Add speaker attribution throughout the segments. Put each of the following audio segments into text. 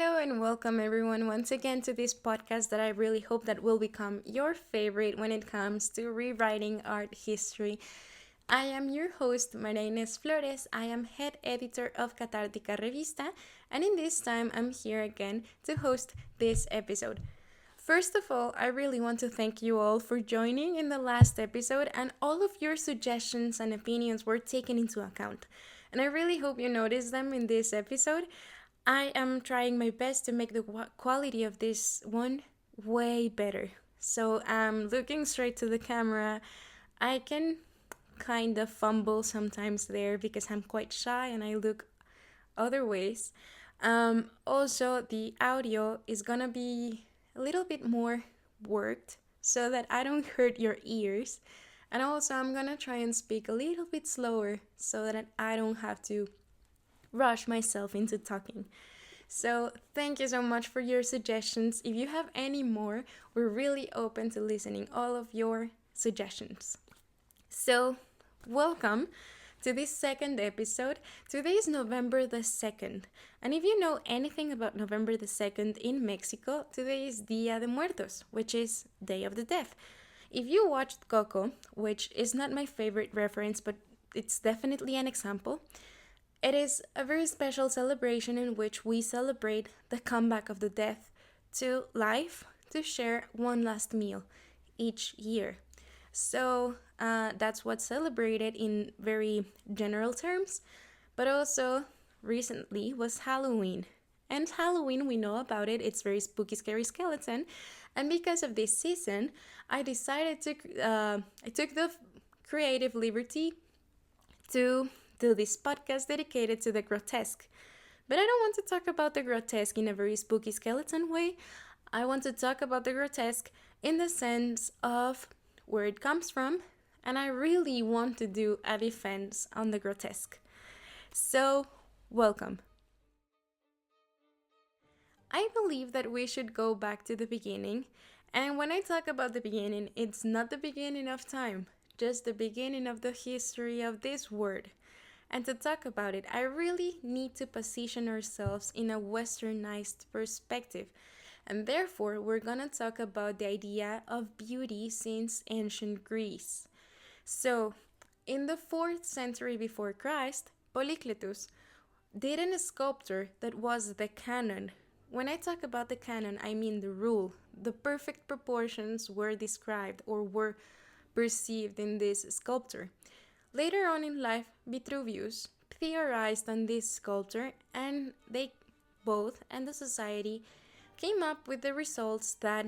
Speaker 1: Hello and welcome everyone once again to this podcast that I really hope that will become your favorite when it comes to rewriting art history. I am your host, Maria Inés Flores. I am head editor of Catártica Revista, and in this time I'm here again to host this episode. First of all, I really want to thank you all for joining in the last episode, and all of your suggestions and opinions were taken into account. And I really hope you noticed them in this episode. I am trying my best to make the quality of this one way better. So I'm looking straight to the camera. I can kind of fumble sometimes there because I'm quite shy and I look other ways. Also, the audio is gonna be a little bit more worked so that I don't hurt your ears. And also, I'm gonna try and speak a little bit slower so that I don't have to rush myself into talking. So thank you so much for your suggestions. If you have any more, we're really open to listening all of your suggestions. So welcome to this second episode. Today is November the 2nd. And if you know anything about November the 2nd in Mexico, today is Dia de Muertos, which is Day of the Dead. If you watched Coco, which is not my favorite reference, but it's definitely an example, it is a very special celebration in which we celebrate the comeback of the dead to life to share one last meal each year. So that's what's celebrated in very general terms, but also recently was Halloween. And Halloween, we know about it, it's very spooky, scary skeleton. And because of this season, I decided I took the creative liberty to do this podcast dedicated to the grotesque. But I don't want to talk about the grotesque in a very spooky skeleton way. I want to talk about the grotesque in the sense of where it comes from, and I really want to do a defense on the grotesque. So, welcome. I believe that we should go back to the beginning, and when I talk about the beginning, it's not the beginning of time, just the beginning of the history of this word. And to talk about it, I really need to position ourselves in a westernized perspective. And therefore, we're gonna talk about the idea of beauty since ancient Greece. So, in the 4th century before Christ, Polycletus did a sculpture that was the canon. When I talk about the canon, I mean the rule. The perfect proportions were described or were perceived in this sculpture. Later on in life, Vitruvius theorized on this sculpture, and they both and the society came up with the results that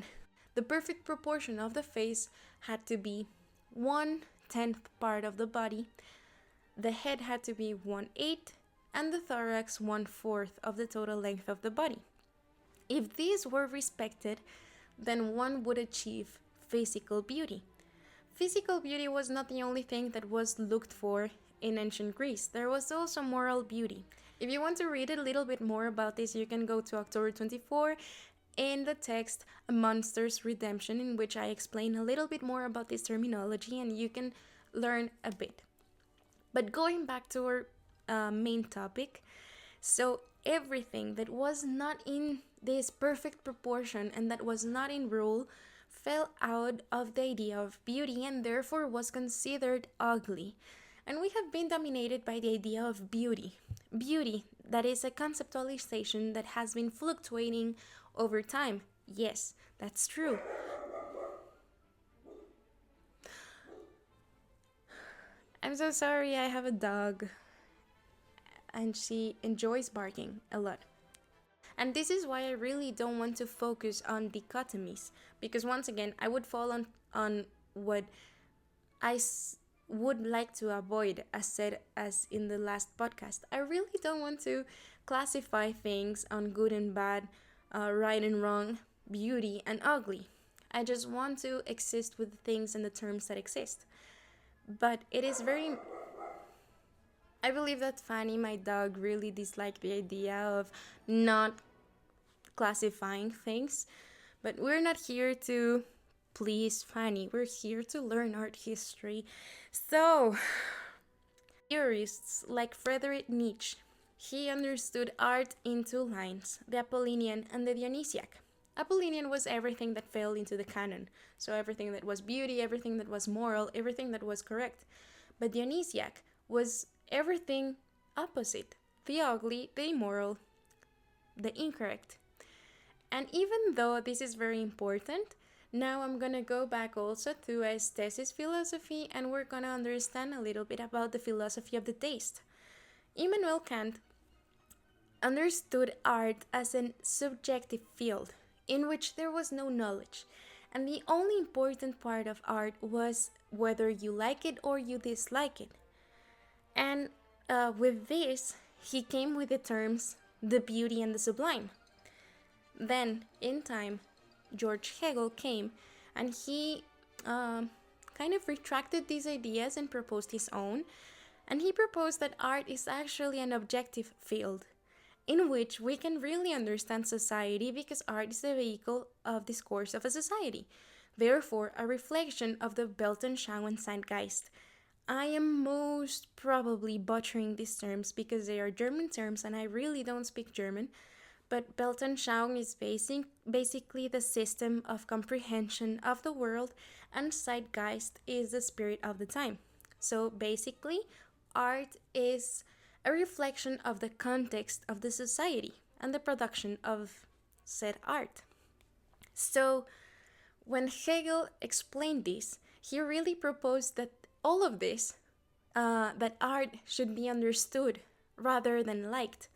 Speaker 1: the perfect proportion of the face had to be 1/10 part of the body, the head had to be 1/8, and the thorax 1/4 of the total length of the body. If these were respected, then one would achieve physical beauty. Physical beauty was not the only thing that was looked for in ancient Greece. There was also moral beauty. If you want to read a little bit more about this, you can go to October 24 in the text A Monster's Redemption, in which I explain a little bit more about this terminology and you can learn a bit. But going back to our main topic, so everything that was not in this perfect proportion and that was not in rule fell out of the idea of beauty and therefore was considered ugly. And we have been dominated by the idea of beauty. Beauty, that is a conceptualization that has been fluctuating over time. Yes, that's true. I'm so sorry, I have a dog and she enjoys barking a lot. And this is why I really don't want to focus on dichotomies, because once again, I would fall on what I would like to avoid, as said as in the last podcast. I really don't want to classify things on good and bad, right and wrong, beauty and ugly. I just want to exist with the things and the terms that exist. But it is very... I believe that Fanny, my dog, really disliked the idea of not classifying things. But we're not here to please Fanny. We're here to learn art history. So, theorists like Friedrich Nietzsche, he understood art in two lines, the Apollinian and the Dionysiac. Apollinian was everything that fell into the canon, so everything that was beauty, everything that was moral, everything that was correct. But Dionysiac was everything opposite, the ugly, the immoral, the incorrect. And even though this is very important, now I'm gonna go back also to aesthetic philosophy, and we're gonna understand a little bit about the philosophy of the taste. Immanuel Kant understood art as a subjective field in which there was no knowledge, and the only important part of art was whether you like it or you dislike it. And with this, he came with the terms the beauty and the sublime. Then, in time, George Hegel came and he kind of retracted these ideas and proposed his own. And he proposed that art is actually an objective field in which we can really understand society because art is the vehicle of discourse of a society, therefore a reflection of the Weltanschauung zeitgeist. I am most probably butchering these terms because they are German terms and I really don't speak German, but Weltanschauung is basically the system of comprehension of the world, and zeitgeist is the spirit of the time. So basically, art is a reflection of the context of the society and the production of said art. So when Hegel explained this, he really proposed that all of this, that art should be understood rather than liked.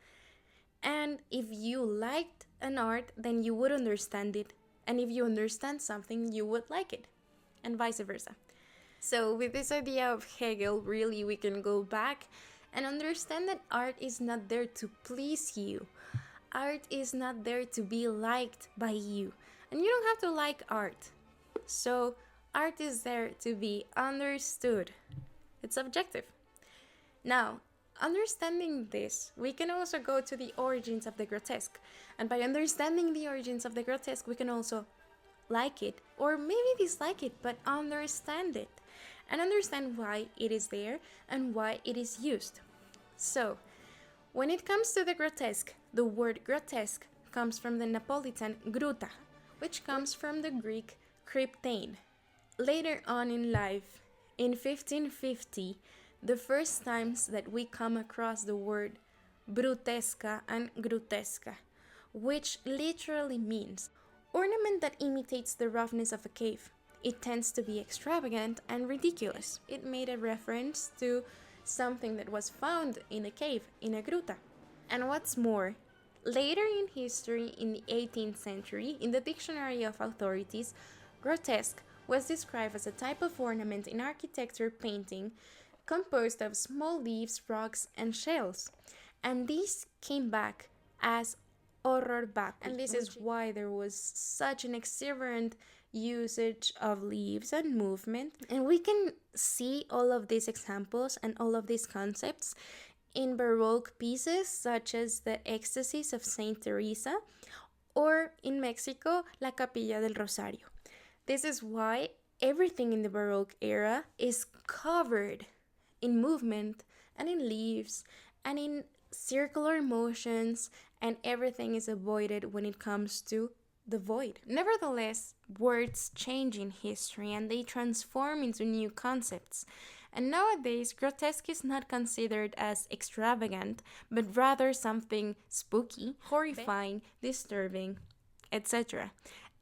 Speaker 1: And if you liked an art, then you would understand it. And if you understand something, you would like it. And vice versa. So with this idea of Hegel, really we can go back and understand that art is not there to please you. Art is not there to be liked by you. And you don't have to like art. So art is there to be understood. It's objective. Now, understanding this, we can also go to the origins of the grotesque. And by understanding the origins of the grotesque, we can also like it, or maybe dislike it, but understand it. And understand why it is there and why it is used. So, when it comes to the grotesque, the word grotesque comes from the Neapolitan gruta, which comes from the Greek kryptein. Later on in life, in 1550, the first times that we come across the word brutesca and grotesca, which literally means ornament that imitates the roughness of a cave. It tends to be extravagant and ridiculous. It made a reference to something that was found in a cave, in a gruta. And what's more, later in history, in the 18th century, in the Dictionary of Authorities, grotesque was described as a type of ornament in architecture painting composed of small leaves, rocks, and shells. And these came back as horror back. And this is why there was such an exuberant usage of leaves and movement. And we can see all of these examples and all of these concepts in Baroque pieces such as the Ecstasies of Saint Teresa, or in Mexico, La Capilla del Rosario. This is why everything in the Baroque era is covered in movement and in leaves and in circular motions, and everything is avoided when it comes to the void. Nevertheless, words change in history and they transform into new concepts. And nowadays, grotesque is not considered as extravagant, but rather something spooky, horrifying, disturbing, etc.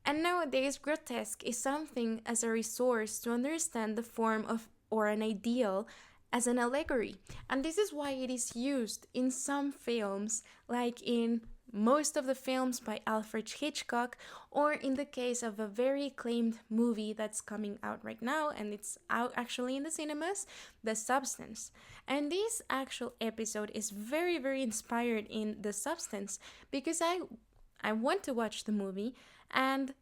Speaker 1: And nowadays, grotesque is something as a resource to understand the form of or an ideal as an allegory. And this is why it is used in some films, like in most of the films by Alfred Hitchcock, or in the case of a very acclaimed movie that's coming out right now, and it's out actually in the cinemas, The Substance. And this actual episode is very, very inspired in The Substance, because I want to watch the movie, and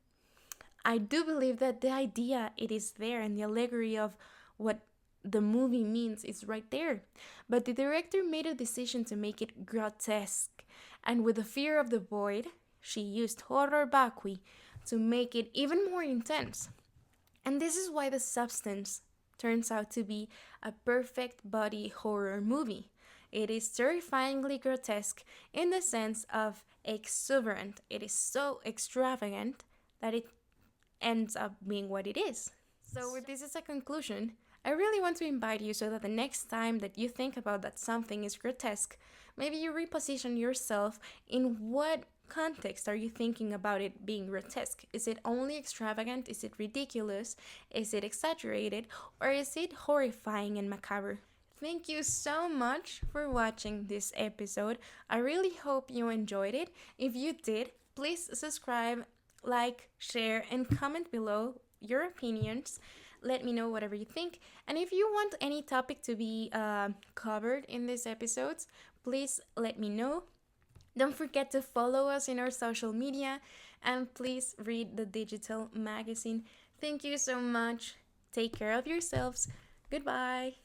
Speaker 1: I do believe that the idea, it is there, and the allegory of what the movie means is right there. But the director made a decision to make it grotesque, and with the fear of the void, she used horror vacui to make it even more intense. And this is why The Substance turns out to be a perfect body horror movie. It is terrifyingly grotesque in the sense of exuberant. It is so extravagant that it ends up being what it is. So, with this as a conclusion, I really want to invite you so that the next time that you think about that something is grotesque, maybe you reposition yourself in what context are you thinking about it being grotesque? Is it only extravagant? Is it ridiculous? Is it exaggerated? Or is it horrifying and macabre? Thank you so much for watching this episode. I really hope you enjoyed it. If you did, please subscribe, like, share, and comment below your opinions. Let me know whatever you think. And if you want any topic to be covered in these episodes, please let me know. Don't forget to follow us in our social media and please read the digital magazine. Thank you so much. Take care of yourselves. Goodbye.